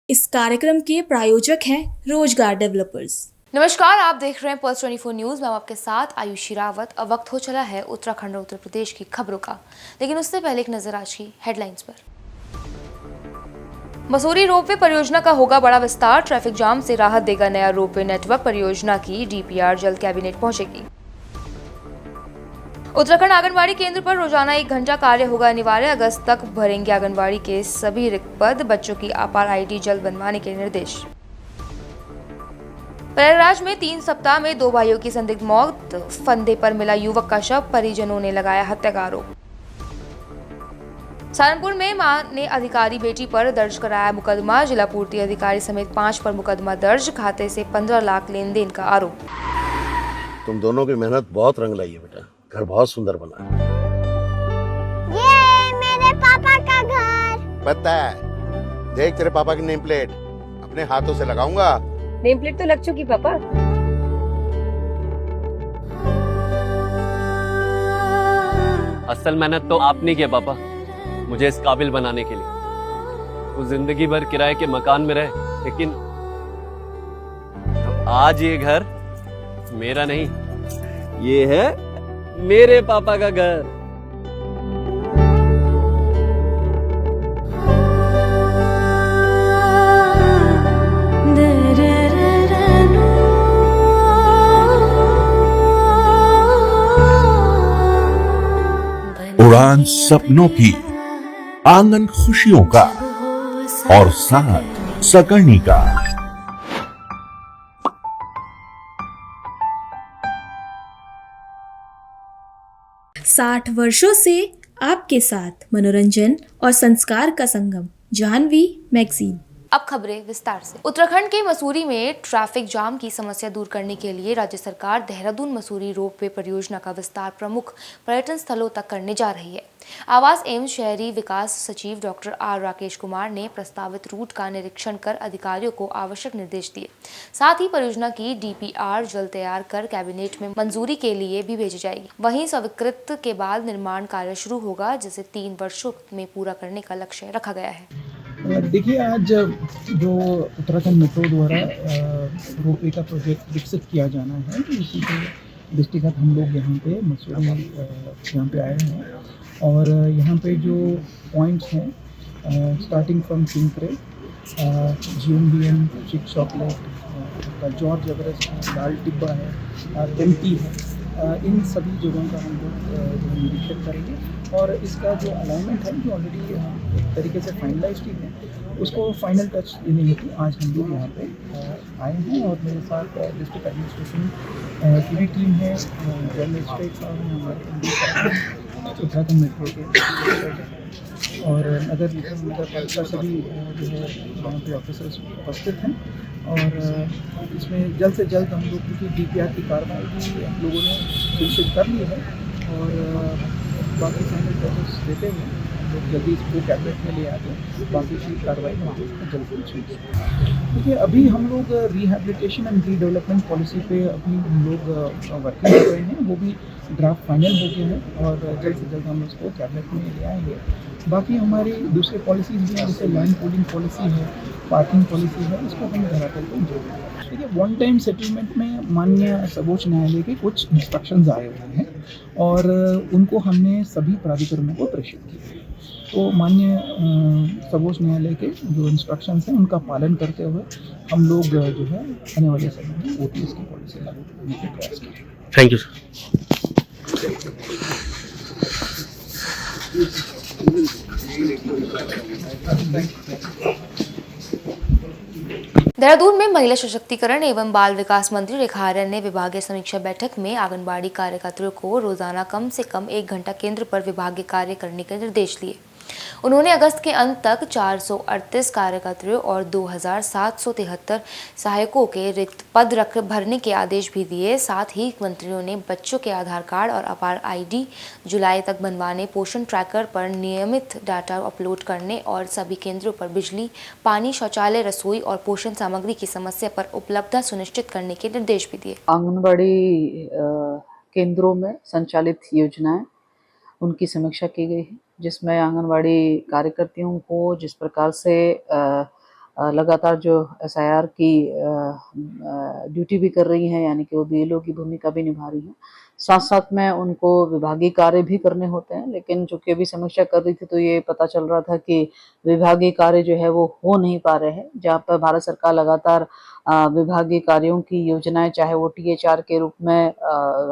इस कार्यक्रम के प्रायोजक हैं रोजगार डेवलपर्स। नमस्कार, आप देख रहे हैं पल्स 24 न्यूज। मैं आपके साथ आयुषी रावत। अब वक्त हो चला है उत्तराखंड और उत्तर प्रदेश की खबरों का, लेकिन उससे पहले एक नजर आज की हेडलाइंस पर। मसूरी रोपवे परियोजना का होगा बड़ा विस्तार, ट्रैफिक जाम से राहत देगा नया रोपवे नेटवर्क। परियोजना की डीपीआर जल्द कैबिनेट पहुंचेगी। उत्तराखंड आंगनबाड़ी केंद्र पर रोजाना 1 घंटा कार्य होगा अनिवार्य। अगस्त तक भरेंगे आंगनबाड़ी के सभी रिक्त पद। बच्चों की आपार आईडी जल्द बनवाने के निर्देश। प्रयागराज में 3 सप्ताह में 2 भाइयों की संदिग्ध मौत, फंदे पर मिला युवक का शव, परिजनों ने लगाया हत्या का आरोप। सहारनपुर में मां ने अधिकारी बेटी पर दर्ज कराया मुकदमा, जिला पूर्ति अधिकारी समेत 5 पर मुकदमा दर्ज, खाते से 15 लाख लेन देन का आरोप। तुम दोनों की मेहनत बहुत रंग लाई है बेटा, घर बहुत सुंदर बना है। ये मेरे पापा का घर। पता है, देख तेरे पापा की नेम प्लेट अपने हाथों से लगाऊंगा। नेम प्लेट तो लग चुकी पापा। असल मेहनत तो आपने किया पापा, मुझे इस काबिल बनाने के लिए। वो जिंदगी भर किराए के मकान में रहे, लेकिन आज ये घर मेरा नहीं, ये है मेरे पापा का घर। उड़ान सपनों की, आंगन खुशियों का और साथ सकर्णी का। साठ वर्षों से आपके साथ मनोरंजन और संस्कार का संगम, जाह्नवी मैगजीन। अब खबरें विस्तार से। उत्तराखंड के मसूरी में ट्रैफिक जाम की समस्या दूर करने के लिए राज्य सरकार देहरादून मसूरी रोपवे परियोजना का विस्तार प्रमुख पर्यटन स्थलों तक करने जा रही है। आवास एवं शहरी विकास सचिव डॉक्टर आर राकेश कुमार ने प्रस्तावित रूट का निरीक्षण कर अधिकारियों को आवश्यक निर्देश दिए। साथ ही परियोजना की डीपीआर जल्द तैयार कर कैबिनेट में मंजूरी के लिए भी भेजी जाएगी। वहीं स्वीकृत के बाद निर्माण कार्य शुरू होगा, जिसे 3 वर्षों में पूरा करने का लक्ष्य रखा गया है। देखिए, आज जो उत्तराखंड मेट्रो द्वारा रोपवे का प्रोजेक्ट विकसित किया जाना है, इसी के दृष्टिगत हम लोग यहाँ पे मसूरी यहाँ पे आए हैं। और यहाँ पे जो पॉइंट्स हैं, स्टार्टिंग फ्रॉम किंगक्रे, GMBM, चिक चॉकलेट, जॉर्ज एवरेस्ट है, लाल टिब्बा है, टेम्पी है, इन सभी जगहों का हम लोग निरीक्षण करेंगे। और इसका जो अलाइनमेंट है, जो ऑलरेडी एक तरीके से फाइनलाइज्ड ही है, उसको फाइनल टच देने हेतु आज हम लोग यहाँ पे आए हैं। और मेरे साथ डिस्ट्रिक्ट एडमिनिस्ट्रेशन की भी टीम है, जनरल मजिस्ट्रेट साहब हैं, हमारे उत्तराखंड मेट्रो के, और नगर पालिका सभी जो है वहाँ पे ऑफिसर्स उपस्थित हैं। और इसमें जल्द से जल्द हम लोग, क्योंकि डीपीआर की कार्रवाई भी हम लोगों ने सुनिश्चित कर ली है, और बाकी फाइनल प्रोसेस देते हुए हम लोग जल्दी इसको कैबिनेट में ले आते हैं। बाकी की कार्रवाई हम लोग जल्द पहुँचेंगे। देखिए, अभी हम लोग रिहेबिलिटेशन एंड रीडेवलपमेंट पॉलिसी पे अभी हम लोग वर्किंग कर रहे हैं। वो भी ड्राफ्ट फाइनल हो गया है, और जल्द से जल्द हम उसको कैबिनेट में ले आएंगे। बाकी हमारी दूसरे पॉलिसीज़ भी हैं, जैसे लैंड पूलिंग पॉलिसी है, पार्किंग पॉलिसी है, इसको हम धरातल पर जोड़ेंगे। देखिए, वन टाइम सेटलमेंट में माननीय सर्वोच्च न्यायालय के कुछ इंस्ट्रक्शंस आए हुए हैं, और उनको हमने सभी प्राधिकरणों को प्रेषित किया। तो माननीय सर्वोच्च न्यायालय के जो इंस्ट्रक्शंस हैं, उनका पालन करते हुए हम लोग जो है आने वाले समय में OTS की पॉलिसी लागू करने के प्रयास करेंगे। Thank you sir. देहरादून में महिला सशक्तिकरण एवं बाल विकास मंत्री रेखा आर्य ने विभागीय समीक्षा बैठक में आंगनबाड़ी कार्यकर्ताओं को रोजाना कम से कम 1 घंटा केंद्र पर विभागीय कार्य करने के निर्देश दिए। उन्होंने अगस्त के अंत तक 438 कार्यकर्ताओं और 2773 सहायकों के रिक्त पद भरने के आदेश भी दिए। साथ ही मंत्रियों ने बच्चों के आधार कार्ड और अपार आईडी जुलाई तक बनवाने, पोषण ट्रैकर पर नियमित डाटा अपलोड करने और सभी केंद्रों पर बिजली, पानी, शौचालय, रसोई और पोषण सामग्री की समस्या पर उपलब्धता सुनिश्चित करने के निर्देश भी दिए। आंगनबाड़ी केंद्रों में संचालित योजनाएं, उनकी समीक्षा की गई है, जिसमें आंगनबाड़ी कार्यकर्तियों को जिस प्रकार से लगातार जो SIR की ड्यूटी भी कर रही हैं, यानी कि वो BLO की भूमिका भी निभा रही हैं। साथ साथ में उनको विभागीय कार्य भी करने होते हैं, लेकिन चूंकि अभी समीक्षा कर रही थी तो ये पता चल रहा था कि विभागीय कार्य जो है वो हो नहीं पा रहे हैं, जहाँ पर भारत सरकार लगातार विभागीय कार्यों की योजनाएं, चाहे वो THR के रूप में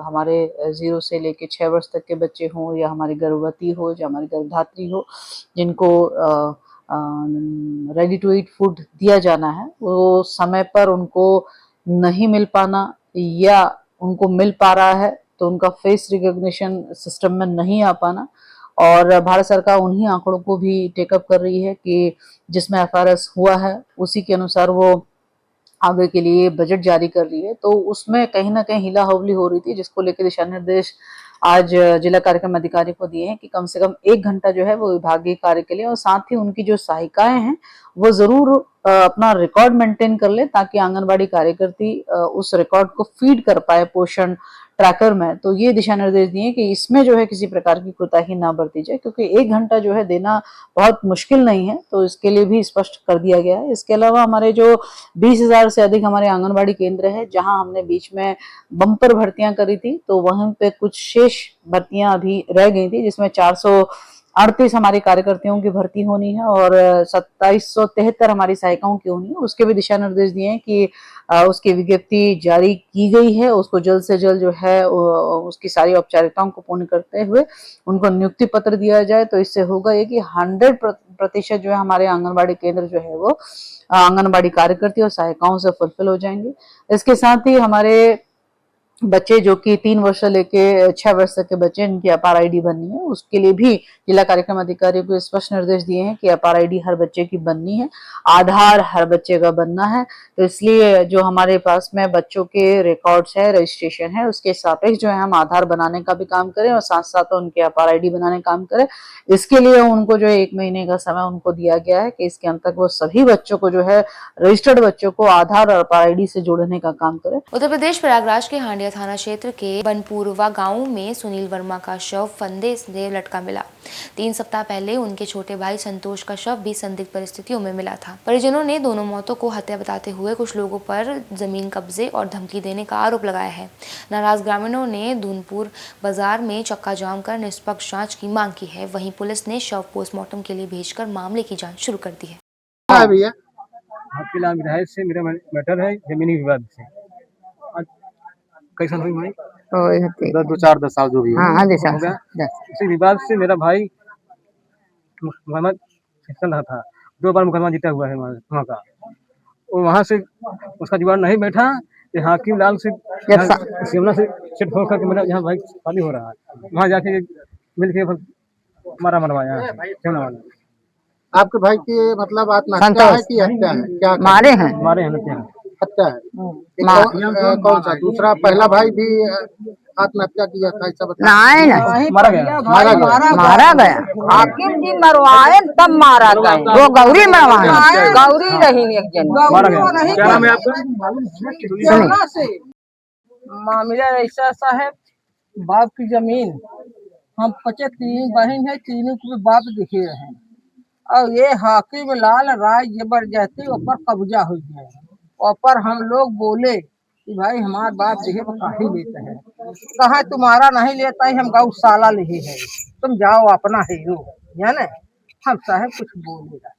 हमारे 0 से लेके 6 वर्ष तक के बच्चे हों, या हमारी गर्भवती हो, या हमारी गर्भधात्री हो, जिनको रेडी टू ईट फूड दिया जाना है, वो समय पर उनको नहीं मिल पाना, या उनको मिल पा रहा है तो उनका फेस रिकॉग्निशन सिस्टम में नहीं आ पाना। और भारत सरकार उन्हीं आंकड़ों को भी टेकअप कर रही है कि जिसमें FRS हुआ है उसी के अनुसार वो आगे के लिए बजट जारी कर रही है। तो उसमें कहीं ना कहीं हिला हवली हो रही थी, जिसको लेकर दिशा निर्देश आज जिला कार्यक्रम अधिकारी को दिए हैं कि कम से कम 1 घंटा जो है वो विभागीय कार्य के लिए, और साथ ही उनकी जो सहायिकाएं हैं वो जरूर अपना रिकॉर्ड मेंटेन कर ले, ताकि आंगनबाड़ी कार्यकर्ती उस रिकॉर्ड को फीड कर पाए पोषण ट्रैकर में। तो ये दिशा निर्देश दिए कि इसमें जो है किसी प्रकार की कोताही ना बरती जाए, क्योंकि 1 घंटा जो है देना बहुत मुश्किल नहीं है, तो इसके लिए भी स्पष्ट कर दिया गया है। इसके अलावा हमारे जो 20,000 से अधिक हमारे आंगनबाड़ी केंद्र है, जहां हमने बीच में बम्पर भर्तियां करी थी, तो वहां पे कुछ शेष भर्तियां अभी रह गई थी, जिसमें 438 हमारी कार्यकर्तियों की भर्ती होनी है और 2773 हमारी सहायिकाओं की होनी है। उसके भी दिशा निर्देश दिए हैं कि उसकी विज्ञप्ति जारी की गई है, उसको जल्द से जल्द जो है उसकी सारी औपचारिकताओं को पूर्ण करते हुए उनको नियुक्ति पत्र दिया जाए। तो इससे होगा ये कि 100% जो है हमारे आंगनबाड़ी केंद्र जो है वो आंगनबाड़ी कार्यकर्ती और सहायिकाओं से फुलफिल हो जाएंगे। इसके साथ ही हमारे बच्चे जो कि 3 वर्ष से लेके 6 वर्ष तक के बच्चे, इनकी अपार ID बननी है, उसके लिए भी जिला कार्यक्रम अधिकारी को स्पष्ट निर्देश दिए हैं कि अपार ID हर बच्चे की बननी है, आधार हर बच्चे का बनना है। तो इसलिए जो हमारे पास में बच्चों के रिकॉर्ड्स है, रजिस्ट्रेशन है, उसके सापेक्ष जो है हम आधार बनाने का भी काम करें और साथ साथ उनके अपार ID बनाने का काम करें। इसके लिए उनको जो 1 महीने का समय उनको दिया गया है कि इसके अंत तक वो सभी बच्चों को जो है रजिस्टर्ड बच्चों को आधार और अपार ID से जोड़ने का काम करें। उत्तर प्रदेश प्रयागराज के हांडिया थाना क्षेत्र के बनपुरवा गांव में सुनील वर्मा का शव फंदे से लटका मिला। 3 सप्ताह पहले उनके छोटे भाई संतोष का शव भी संदिग्ध परिस्थितियों में मिला था। परिजनों ने दोनों मौतों को हत्या बताते हुए कुछ लोगों पर जमीन कब्जे और धमकी देने का आरोप लगाया है। नाराज ग्रामीणों ने धूनपुर बाजार में चक्का जाम कर निष्पक्ष जांच की मांग की है। वहीं पुलिस ने शव पोस्टमार्टम के लिए भेजकर मामले की जाँच शुरू कर दी है। भैया विधायक से मेरा मैटर है जमीनी विवाद से। कैसा हुई भाई? 10 साल जो भी हो गया। इसी विवाद से मेरा भाई मोहम्मद चल रहा था, 2 बार मुकदमा जीता हुआ है वहाँ का। और वहाँ से उसका जुगाड़ नहीं बैठा, हाकिम लाल से शिमला से सेट हो करके मेरा यहाँ भाई शादी हो रहा है, वहाँ जाके मिल के मारा मरवाया शिमला वाले। आपके भाई की मतलब आत्महत्या है कि हत्या है? क्या मारे हैं हत्या है। कौन सा दूसरा पहला भाई भी आत्महत्या किया था ऐसा बता? नहीं मारा गया। मारा गया। हाकिम जी मरवाए तब मारा गया। वो गौरी मरवाए, गौरी रही एक जन मारा गया। क्या नाम है आपका? मामला ऐसा है, बाप की जमीन हम 3 बहन है, तीनों को बाप दिखे रहे, और ये हाकिम लाल राय जबरदस्ती ऊपर कब्जा हो गया। ऊपर हम लोग बोले कि भाई हमारे बाप देखे तो काहे लेते हैं, कहा तुम्हारा नहीं लेता है, हम गौशाला ले है, तुम जाओ अपना है रो, जाने हम साहब कुछ बोलेगा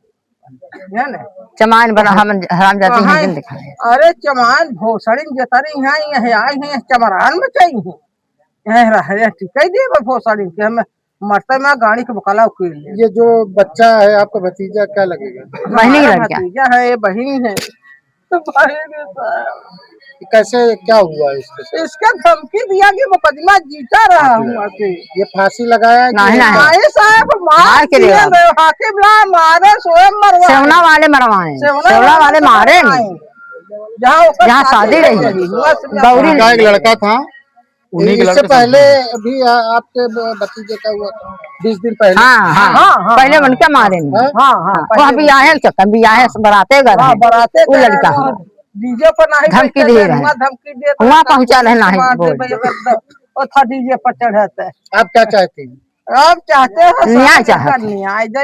जाने चमान बना हम हराम जाती हैं दिखाए। अरे चमान भोसड़ी जतरी यहाँ आए हैं, चमरान में चाहिए रहे ठीक है दे भोसड़ी के हम मरते में गाड़ी के बकला उकेल ले। ये जो बच्चा है आपका भतीजा क्या लगेगा? भतीजा है, बहन है। तो कैसे क्या हुआ इसके? इसका धमकी दिया कि मुकदमा जीता रहा हूँ। ये फांसी लगाया नहीं साहब, मार के हाकिम ला मारे स्वयं मरवाए, सेवना वाले मरवाए, सेवना वाले मारे जहाँ शादी रही। गौरी का एक लड़का था, इससे पहले भी आपके भतीजे का हुआ था 20 दिन पहले। हाँ, पहले उनके मारे वो अभी आए कभी आए बराते बराते वो लड़का डीजे पर नहीं धमकी दे रहे, वहाँ पहुँचा रहना है था डीजे पर चढ़ाते है। आप क्या चाहते हैं? आप चाहते हैं न्याय चाहते न्याय दे।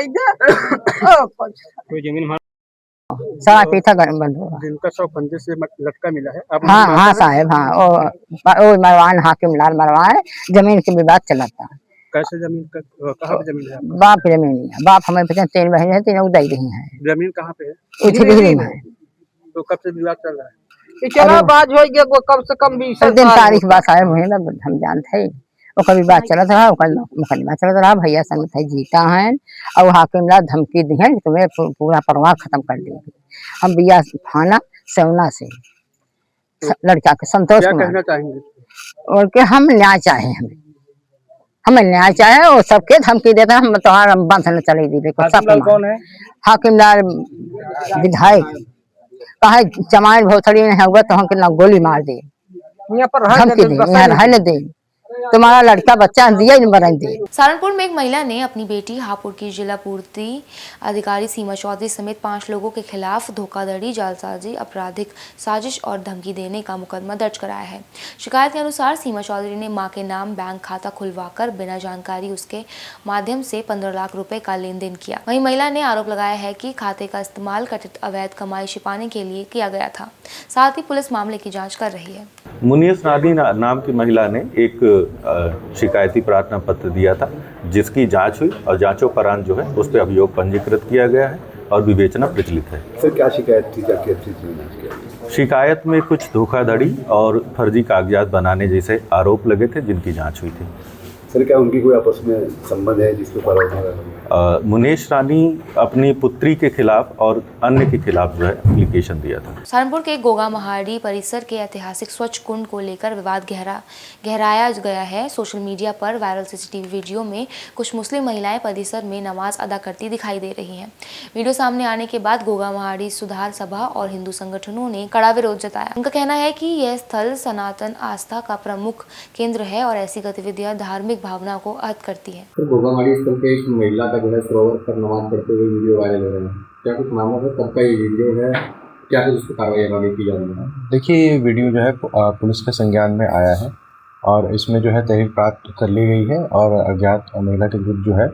को, शराब पीता बंद होगा। जिनका शव फंदे से लटका मिला है, आप हाँ हाँ साहब, हाँ वो मरवान हाकिम लाल मरवान, जमीन के विवाद चला था। कैसे जमीन का, कहाँ पे जमीन है? बाप की जमीन है, बाप हमें पता 3 बहन है, 3 उदाई रही है। जमीन कहाँ पे है? उठी बिजली में है। तो कब से विवाद चल रहा है? इतना बात हो गया कम से कम 20 दिन तारीख बात साहब हुई ना, हम जानते हैं वो कभी बात चला था, मुकदमा चला रहा, भैया संग थे जीता है और हाकिम ला धमकी दी है कि तुम्हें पूरा परिवार खत्म कर देगी। हम बिया थाना सेवना से लड़का के संतोष क्या कहना चाहेंगे? और के हम न्याय चाहे, हमें न्याय चाहे और सबके धमकी देते हैं, हम तुम्हारा बंधन चले दी। कौन है? हाकिम लाल विधायक कहा जमानत भोसड़ी नहीं हुआ तो हम गोली मार दे, धमकी दे, यहाँ रहने दे, तुम्हारा लड़का बच्चा दिया ही मरन दे। सहारनपुर में एक महिला ने अपनी बेटी हापुड़ की जिला पूर्ति अधिकारी सीमा चौधरी समेत 5 लोगों के खिलाफ धोखाधड़ी, जालसाजी, आपराधिक साजिश और धमकी देने का मुकदमा दर्ज कराया है। शिकायत के अनुसार सीमा चौधरी ने मां के नाम बैंक खाता खुलवाकर बिना जानकारी उसके माध्यम से 15 लाख रुपए का लेन देन किया। वहीं महिला ने आरोप लगाया है कि खाते का इस्तेमाल कथित अवैध कमाई छिपाने के लिए किया गया था। साथ ही पुलिस मामले की जाँच कर रही है। मुनीस रानी नाम की महिला ने एक शिकायती प्रार्थना पत्र दिया था, जिसकी जांच हुई और जांचोपरांत जो है उस पर अभियोग पंजीकृत किया गया है और विवेचना प्रचलित है। सर क्या शिकायत थी, क्या थी? शिकायत में कुछ धोखाधड़ी और फर्जी कागजात बनाने जैसे आरोप लगे थे, जिनकी जांच हुई थी। सर क्या उनकी कोई आपस में संबंध है जिसके ऊपर मुनीश रानी अपनी पुत्री के खिलाफ और अन्य के खिलाफ जो है एप्लीकेशन दिया था। सहारनपुर के गोगा महाड़ी परिसर के ऐतिहासिक स्वच्छ कुंड को लेकर विवाद गहराया गया है। सोशल मीडिया पर वायरल सीसीटीवी वीडियो में कुछ मुस्लिम महिलाएं परिसर में नमाज अदा करती दिखाई दे रही हैं। वीडियो सामने आने के बाद गोगा महाड़ी सुधार सभा और हिंदू संगठनों ने कड़ा विरोध जताया। उनका कहना है कि यह स्थल सनातन आस्था का प्रमुख केंद्र है और ऐसी गतिविधियां धार्मिक भावना को आहत करती है। गोगा महाड़ी स्थल पे एक महिला का जो है सरोवर पर नमाज पढ़ते हुए वीडियो वायरल हो रहा है, क्या कुछ मामला है? कब का ये वीडियो है, क्या कुछ उस पर कार्रवाई आगे की जा रही है? देखिए, ये वीडियो जो है पुलिस के संज्ञान में आया है और इसमें जो है तहरीर प्राप्त कर ली गई है और अज्ञात महिला के विरुद्ध जो है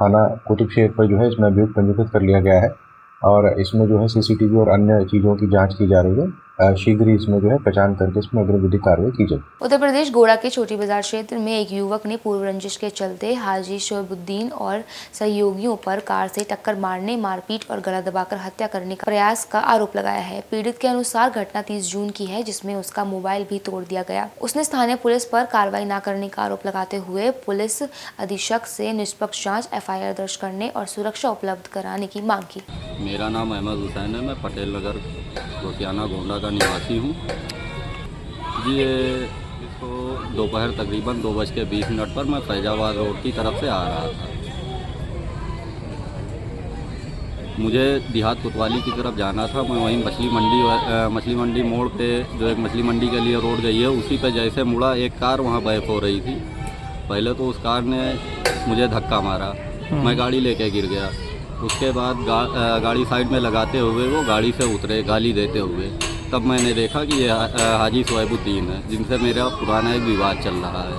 थाना कोतुबशेर पर जो है इसमें अभियोग पंजीकृत कर लिया गया है और इसमें जो है सीसीटीवी और अन्य चीज़ों की जांच की जा रही है। शीघ्र ही इसमें जो है पहचान करके इसमें अग्रिम विधिक कार्रवाई की जाए। उत्तर प्रदेश गोड़ा के छोटी बाजार क्षेत्र में एक युवक ने पूर्व रंजिश के चलते हाजी शोएबुद्दीन और सहयोगियों पर कार से टक्कर मारने, मारपीट और गला दबाकर हत्या करने का प्रयास का आरोप लगाया है। पीड़ित के अनुसार घटना 30 जून की है, जिसमें उसका मोबाइल भी तोड़ दिया गया। उसने स्थानीय पुलिस पर कार्रवाई न करने का आरोप लगाते हुए पुलिस अधीक्षक से निष्पक्ष जाँच, FIR दर्ज करने और सुरक्षा उपलब्ध कराने की मांग की। मेरा नाम अहमद हुसैन है, मैं पटेल नगर गोटियाना गोंडा का निवासी हूँ जी। इसको दोपहर तकरीबन 2:20 पर मैं फैजाबाद रोड की तरफ से आ रहा था। मुझे देहात कोतवाली की तरफ जाना था। मैं वहीं मछली मंडी मोड़ पे जो एक मछली मंडी के लिए रोड गई है, उसी पे जैसे मुड़ा एक कार वहाँ बैक हो रही थी। पहले तो उस कार ने मुझे धक्का मारा, मैं गाड़ी लेके गिर गया। उसके बाद गाड़ी साइड में लगाते हुए वो गाड़ी से उतरे गाली देते हुए। तब मैंने देखा कि ये हाजी शोएबुद्दीन है, जिनसे मेरा पुराना एक विवाद चल रहा है,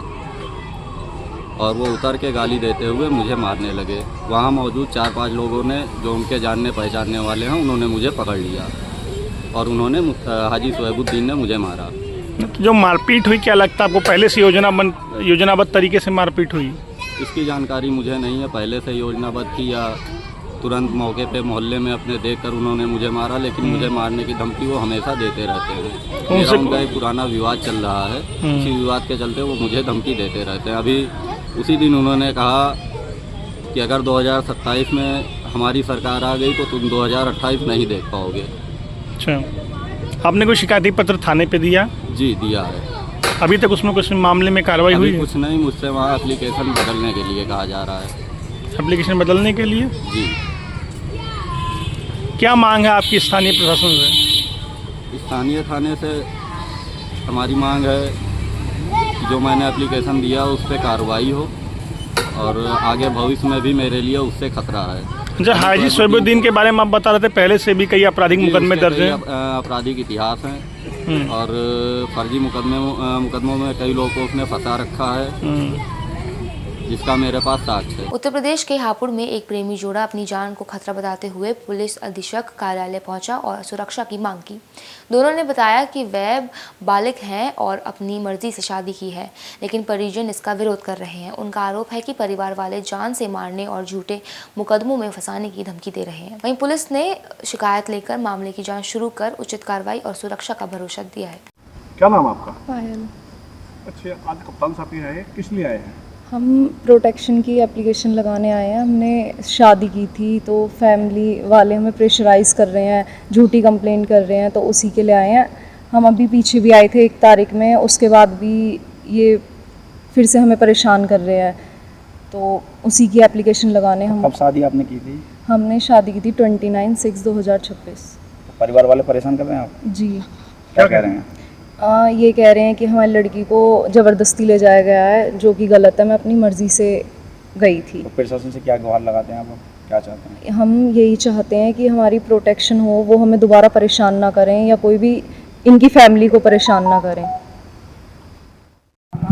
और वो उतर के गाली देते हुए मुझे मारने लगे। वहाँ मौजूद 4-5 लोगों ने, जो उनके जानने पहचानने वाले हैं, उन्होंने मुझे पकड़ लिया और उन्होंने हाजी शोएबुद्दीन ने मुझे मारा। जो मारपीट हुई, क्या लगता है आपको पहले से योजनाबद्ध तरीके से मारपीट हुई? इसकी जानकारी मुझे नहीं है, पहले से योजनाबद्ध थी या तुरंत मौके पे मोहल्ले में अपने देखकर उन्होंने मुझे मारा। लेकिन मुझे मारने की धमकी वो हमेशा देते रहते हैं। मेरा उनका एक पुराना विवाद चल रहा है, उसी विवाद के चलते वो मुझे धमकी देते रहते हैं। अभी उसी दिन उन्होंने कहा कि अगर 2027 में हमारी सरकार आ गई तो तुम 2028 नहीं देख पाओगे। अच्छा, आपने कोई शिकायती पत्र थाने पे दिया? जी दिया है। अभी तक उसमें कुछ मामले में कार्रवाई हुई? कुछ नहीं, मुझसे वहाँ एप्लीकेशन बदलने के लिए कहा जा रहा है। एप्लीकेशन बदलने के लिए? जी। क्या मांग है आपकी स्थानीय प्रशासन से? स्थानीय थाने से हमारी मांग है कि जो मैंने एप्लीकेशन दिया उस पर कार्रवाई हो और आगे भविष्य में भी मेरे लिए उससे खतरा है। अच्छा, हाजी शोएबुद्दीन के बारे में आप बता रहे थे पहले से भी कई आपराधिक मुकदमे दर्ज हैं? आपराधिक इतिहास हैं और फर्जी मुकदमों में कई लोगों को उसने फंसा रखा है। जिसका मेरे पास साक्ष्य है। उत्तर प्रदेश के हापुड़ में एक प्रेमी जोड़ा अपनी जान को खतरा बताते हुए पुलिस अधीक्षक कार्यालय पहुंचा और सुरक्षा की मांग की। दोनों ने बताया कि वह बालिग हैं और अपनी मर्जी से शादी की है, लेकिन परिजन इसका विरोध कर रहे हैं। उनका आरोप है कि परिवार वाले जान से मारने और झूठे मुकदमों में फंसाने की धमकी दे रहे हैं। वहीं पुलिस ने शिकायत लेकर मामले की जाँच शुरू कर उचित कार्रवाई और सुरक्षा का भरोसा दिया है। क्या नाम आपका? पायल। अच्छा, आज कप्तान साहब यहाँ आए, किस लिए आए हैं? हम प्रोटेक्शन की एप्लीकेशन लगाने आए हैं। हमने शादी की थी तो फैमिली वाले हमें प्रेशराइज़ कर रहे हैं, झूठी कंप्लेंट कर रहे हैं, तो उसी के लिए आए हैं। हम अभी पीछे भी आए थे 1 तारीख में, उसके बाद भी ये फिर से हमें परेशान कर रहे हैं, तो उसी की एप्लीकेशन लगाने हम। कब शादी आपने की थी? हमने शादी की थी 29/6/2026। परिवार वाले परेशान कर रहे हैं आप? जी। क्या कह रहे हैं? ये कह रहे हैं कि हमारी लड़की को ज़बरदस्ती ले जाया गया है, जो कि गलत है। मैं अपनी मर्ज़ी से गई थी। तो प्रशासन से क्या गुहार लगाते हैं आप? क्या चाहते हैं? हम यही चाहते हैं कि हमारी प्रोटेक्शन हो, वो हमें दोबारा परेशान ना करें या कोई भी इनकी फैमिली को परेशान ना करें।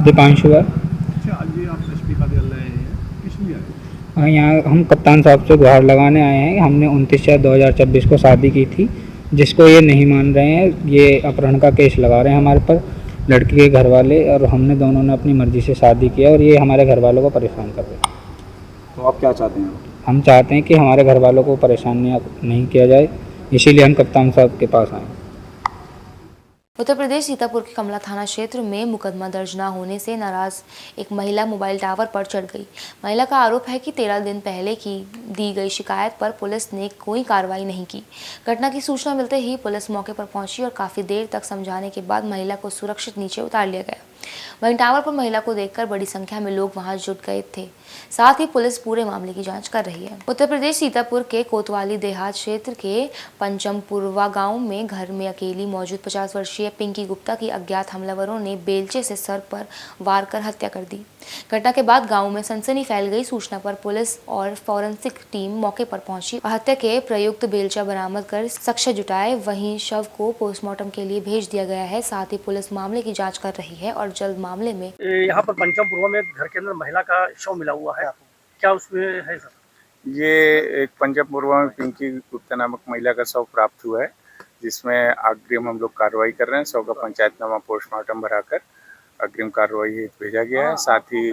दीपांशु। अच्छा, आज ये आप एसपी कार्यालय आए हैं, किस लिए आए? हाँ, यहाँ हम कप्तान साहब से गुहार लगाने आए हैं। हमने 29/6/2026 को शादी की थी, जिसको ये नहीं मान रहे हैं। ये अपहरण का केस लगा रहे हैं हमारे पर, लड़की के घर वाले, और हमने दोनों ने अपनी मर्ज़ी से शादी किया और ये हमारे घर वालों को परेशान कर रहे हैं। तो आप क्या चाहते हैं? हम चाहते हैं कि हमारे घर वालों को परेशान नहीं किया जाए, इसीलिए हम कप्तान साहब के पास आए। उत्तर प्रदेश सीतापुर के कमला थाना क्षेत्र में मुकदमा दर्ज न होने से नाराज एक महिला मोबाइल टावर पर चढ़ गई। महिला का आरोप है कि 13 दिन पहले की दी गई शिकायत पर पुलिस ने कोई कार्रवाई नहीं की। घटना की सूचना मिलते ही पुलिस मौके पर पहुंची और काफ़ी देर तक समझाने के बाद महिला को सुरक्षित नीचे उतार लिया गया। वहीं टावर पर महिला को देखकर बड़ी संख्या में लोग वहां जुट गए थे। साथ ही पुलिस पूरे मामले की जांच कर रही है। उत्तर प्रदेश सीतापुर के कोतवाली देहात क्षेत्र के पंचमपुरवा गांव में घर में अकेली मौजूद 50 वर्षीय पिंकी गुप्ता की अज्ञात हमलावरों ने बेलचे से सर पर वार कर हत्या कर दी। घटना के बाद गांव में सनसनी फैल गई। सूचना पर पुलिस और फॉरेंसिक टीम मौके पर पहुंची और हत्या के प्रयुक्त बेलचा बरामद कर साक्ष्य जुटाए। वहीं शव को पोस्टमार्टम के लिए भेज दिया गया है। साथ ही पुलिस मामले की जांच कर रही है और जल्द मामले में। यहाँ पर पंचमपुरवा में घर के अंदर महिला का शव मिला हुआ है, क्या उसमें है सर? ये एक पंचमपुरवा में पिंकी गुप्ता नामक महिला का शव प्राप्त हुआ है, जिसमें अग्रिम हम लोग कार्रवाई कर रहे हैं। शव का पंचायतनामा पोस्टमार्टम भराकर अग्रिम कार्रवाई भेजा गया है। साथ ही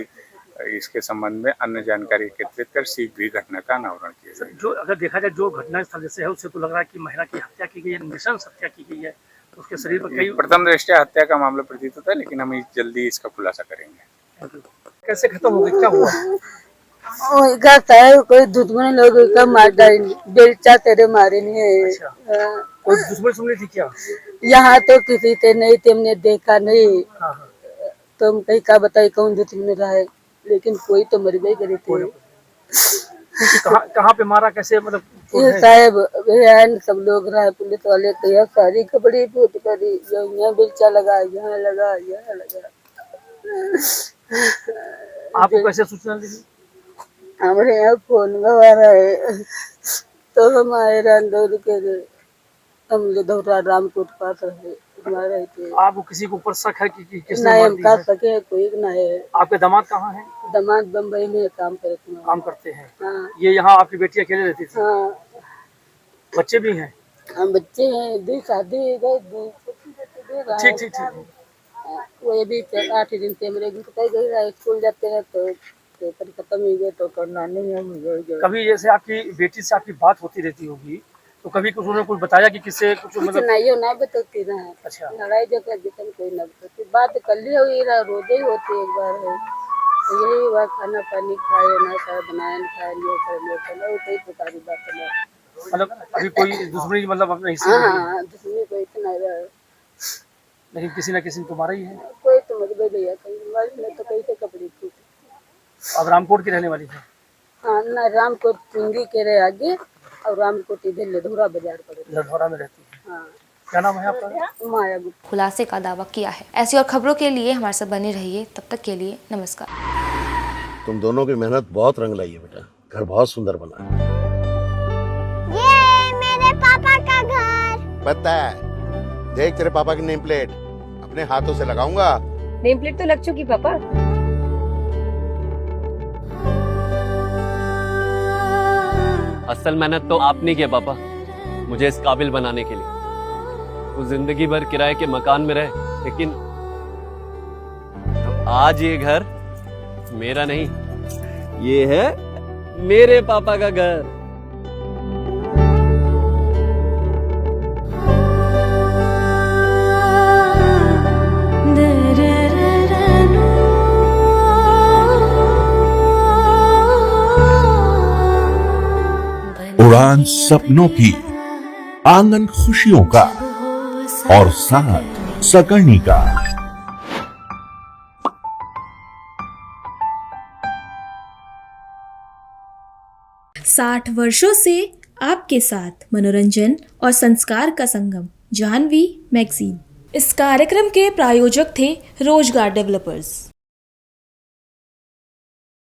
इसके संबंध में अन्य जानकारी एकत्रित कर शीघ्र भी घटना का अनावरण किया जाएगा। जो अगर देखा जाए जो घटना स्थल जैसे है, उससे तो लग रहा है कि महिला की हत्या की गई है, नृशंस हत्या की गई है, तो उसके शरीर पर कई प्रथम दृष्टया हत्या का मामला प्रतीत होता है, लेकिन हम जल्दी इसका खुलासा करेंगे। कैसे खत्म हो गई, क्या हुआ? कोई दुश्मन लोग का मार डाली, बेलचा तेरे मारे नहीं है। कोई दुश्मन सुननी थी क्या? यहाँ तो किसी से नहीं थे, हमने देखा नहीं। तुम कहीं का बताई कौन दुश्मन रहा है, लेकिन कोई तो मर गई करे थे। कहाँ पे मारा, कैसे, मतलब? ये साहब सब लोग रहा, पुलिस वाले तो यहाँ सारी कपड़ी फूट करी, यहाँ बेलचा लगा, यहाँ लगा, यहाँ लगा। आपको कैसे सूचना दी? हमारे यहाँ फोन गवारा है, तो हम आए रंदौर के, हम लोग रामकोट पास रहे। आपको किसी के ऊपर शक है कि किसने नहीं? मार हम दी का है? सके कोई ना है। आपके दामाद कहाँ हैं? दामाद बम्बई में काम करते हैं। हाँ। ये यहाँ आपकी बेटी अकेले रहती थी? हाँ। बच्चे भी हैं? हम बच्चे हैं, 2 शादी हो गई। ठीक ठीक ठीक। वो भी 8 दिन से मेरे गए, स्कूल जाते हैं तो पेपर खत्म हो गए तो करना नहीं हम गए। कभी जैसे आपकी बेटी से आपकी बात होती रहती होगी, तो कभी कुछ उन्होंने कुछ बताया कि किससे कुछ मतलब? नहीं ना बताती ना। अच्छा। लड़ाई झगड़ा जितन कोई ना बताती, बात कर ली हुई रोज ही होती एक बार है, तो यही हुआ खाना पानी खाए ना खाए, बनाए ना खाए, वो कई प्रकार की बात है। मतलब अभी कोई दुश्मनी मतलब अपने हिस्से? हाँ, दुश्मनी कोई तो नहीं रहा, लेकिन किसी न किसी को मारा ही है। कोई तो मजबूर भैया कहीं तो कहीं से कपड़े फूट। अब रामकोट की रहने वाली है? हाँ ना, रामकोट चुंगी के रहे आगे, और रामकोट इधर लधौरा बाजार पड़े। लधौरा में रहती है। हाँ। क्या नाम है आपका? माया गुप्ता। खुलासे का दावा किया है। ऐसी और खबरों के लिए हमारे साथ बने रहिए। तब तक के लिए नमस्कार। तुम दोनों की मेहनत बहुत रंग लाई है बेटा, घर बहुत सुंदर बना है। ये मेरे पापा का घर। पता है, देख तेरे पापा की नेम प्लेट अपने हाथों से लगाऊंगा। नेम प्लेट तो लग चुकी पापा। असल मेहनत तो आपने की है पापा, मुझे इस काबिल बनाने के लिए। वो जिंदगी भर किराए के मकान में रहे, लेकिन आज ये घर मेरा नहीं, ये है मेरे पापा का घर। उड़ान सपनों की, आंगन खुशियों का और साथ सकर्णी का। 60 वर्षों से आपके साथ मनोरंजन और संस्कार का संगम, जाह्नवी मैगजीन। इस कार्यक्रम के प्रायोजक थे रोजगार डेवलपर्स।